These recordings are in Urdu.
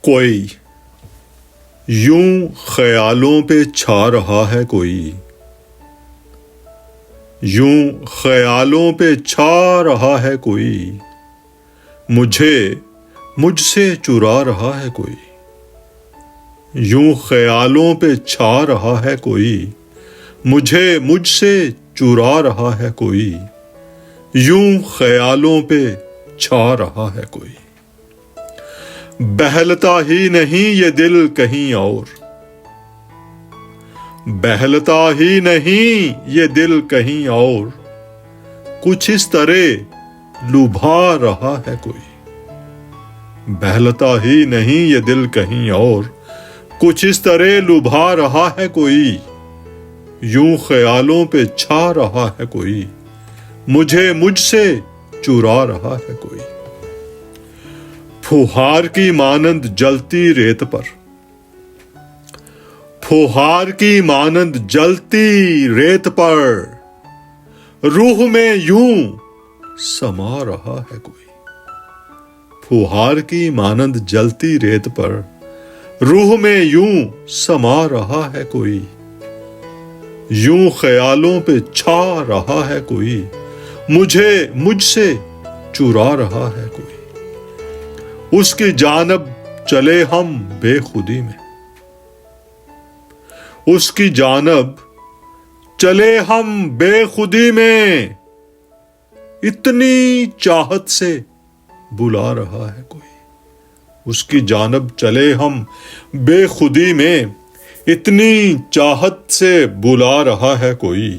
کوئی یوں خیالوں پہ چھا رہا ہے، کوئی یوں خیالوں پہ چھا رہا ہے، کوئی مجھے مجھ سے چرا رہا ہے، کوئی یوں خیالوں پہ چھا رہا ہے، کوئی مجھے مجھ سے چرا رہا ہے، کوئی یوں خیالوں پہ چھا رہا ہے، کوئی بہلتا ہی نہیں یہ دل کہیں اور، بہلتا ہی نہیں یہ دل کہیں اور کچھ اس طرح لبھا رہا ہے، کوئی بہلتا ہی نہیں یہ دل کہیں اور کچھ اس طرح لبھا رہا ہے، کوئی یوں خیالوں پہ چھا رہا ہے، کوئی مجھے مجھ سے چرا رہا ہے، کوئی پھوہار کی مانند جلتی ریت پر، پھوہار کی مانند جلتی ریت پر روح میں یوں سما رہا ہے، کوئی پھوہار کی مانند جلتی ریت پر روح میں یوں سما رہا ہے، کوئی یوں خیالوں پہ چھا رہا ہے، کوئی مجھے مجھ سے چرا رہا ہے، کوئی اس کی جانب چلے ہم بے خودی میں، اس کی جانب چلے ہم بے خودی میں اتنی چاہت سے بلا رہا ہے، کوئی اس کی جانب چلے ہم بے خودی میں اتنی چاہت سے بلا رہا ہے، کوئی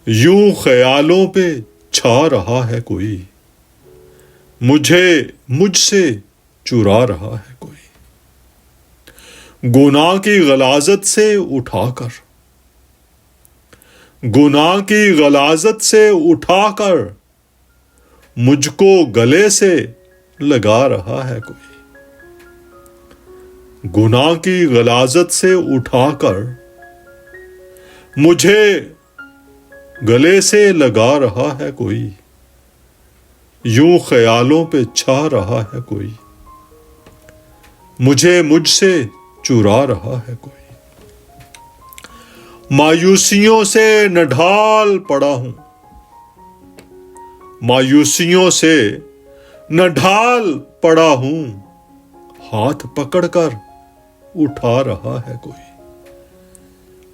یوں خیالوں پہ چھا رہا ہے، کوئی مجھے مجھ سے چرا رہا ہے، کوئی گناہ کی غلاظت سے اٹھا کر، گناہ کی غلاظت سے اٹھا کر مجھ کو گلے سے لگا رہا ہے، کوئی گناہ کی غلاظت سے اٹھا کر مجھے گلے سے لگا رہا ہے، کوئی یوں خیالوں پہ چھا رہا ہے، کوئی مجھے مجھ سے چرا رہا ہے، کوئی مایوسیوں سے نہ ڈھال پڑا ہوں، مایوسیوں سے نہ ڈھال پڑا ہوں ہاتھ پکڑ کر اٹھا رہا ہے، کوئی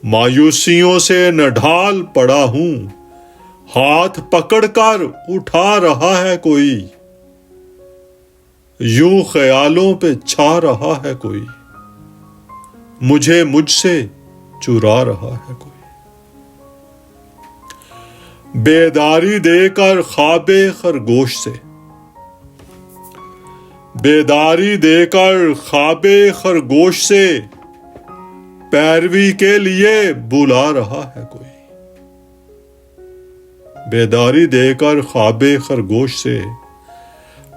مایوسیوں سے نہ ڈھال پڑا ہوں ہاتھ پکڑ کر اٹھا رہا ہے، کوئی یوں خیالوں پہ چھا رہا ہے، کوئی مجھے مجھ سے چرا رہا ہے، کوئی بیداری دے کر خواب خرگوش سے، بیداری دے کر خواب خرگوش سے پیروی کے لیے بلا رہا ہے، کوئی بیداری دے کر خواب خرگوش سے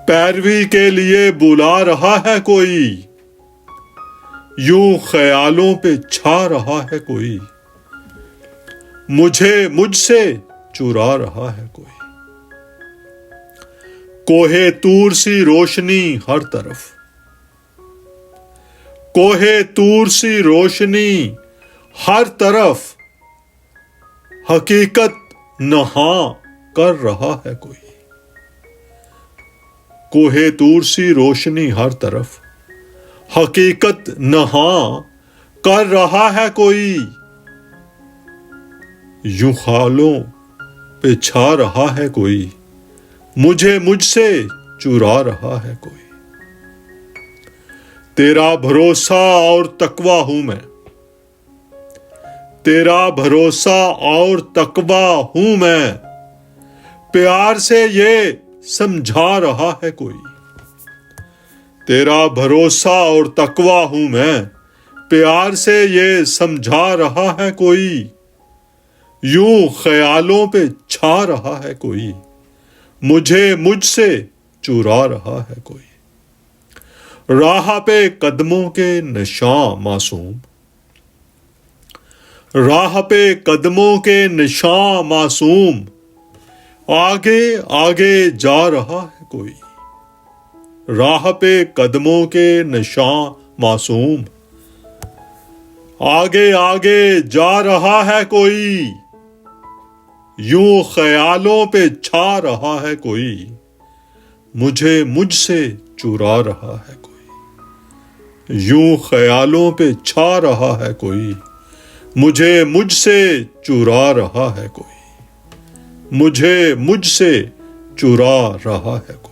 پیروی کے لیے بلا رہا ہے، کوئی یوں خیالوں پہ چھا رہا ہے، کوئی مجھے مجھ سے چرا رہا ہے، کوئی کوہ طور سی روشنی ہر طرف، کوہ طور سی روشنی ہر طرف حقیقت نہاں کر رہا ہے، کوئی کوہ طور سی روشنی ہر طرف حقیقت نہاں کر رہا ہے، کوئی یوں خیالوں پہ چھا رہا ہے، کوئی مجھے مجھ سے چرا رہا ہے، کوئی تیرا بھروسہ اور تقویٰ ہوں میں، تیرا بھروسہ اور تقویٰ ہوں میں پیار سے یہ سمجھا رہا ہے، کوئی تیرا بھروسہ اور تقویٰ ہوں میں پیار سے یہ سمجھا رہا ہے، کوئی یوں خیالوں پہ چھا رہا ہے، کوئی مجھے مجھ سے چرا رہا ہے، کوئی راہ پہ قدموں کے نشاں معصوم، راہ پہ قدموں کے نشاں معصوم آگے آگے جا رہا ہے، کوئی راہ پہ قدموں کے نشاں معصوم، آگے آگے جا رہا ہے کوئی، یوں خیالوں پہ چھا رہا ہے کوئی، مجھے مجھ سے چرا رہا ہے کوئی، یوں خیالوں پہ چھا رہا ہے کوئی، مجھے مجھ سے چرا رہا ہے کوئی، مجھے مجھ سے چرا رہا ہے کوئی۔